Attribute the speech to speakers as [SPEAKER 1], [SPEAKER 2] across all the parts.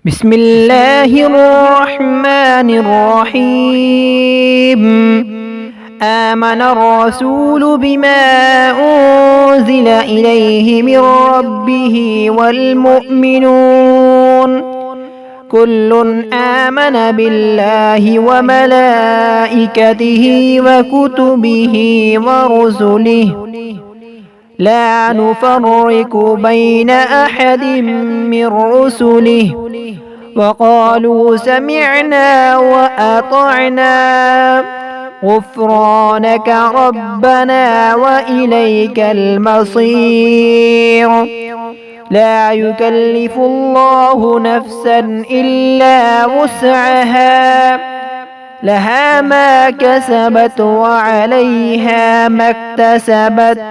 [SPEAKER 1] بسم الله الرحمن الرحيم. آمن الرسول بما أنزل إليه من ربه والمؤمنون كل آمن بالله وملائكته وكتبه ورسله لا نفرق بين أحد من رسله وقالوا سمعنا وأطعنا غفرانك ربنا وإليك المصير. لا يكلف الله نفسا إلا وسعها لها ما كسبت وعليها ما اكتسبت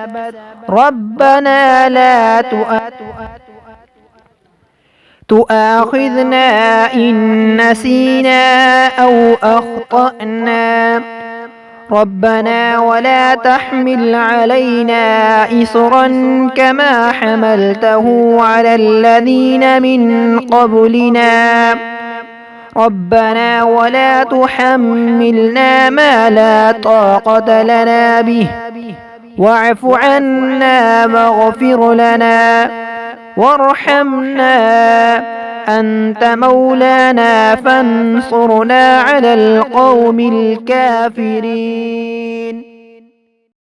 [SPEAKER 1] ربنا لا تؤاخذنا إن نسينا أو أخطأنا ربنا ولا تحمل علينا إصرا كما حملته على الذين من قبلنا ربنا ولا تحملنا ما لا طاقة لنا به واعف عنا واغفر لنا وارحمنا أنت مولانا فانصرنا على القوم الكافرين.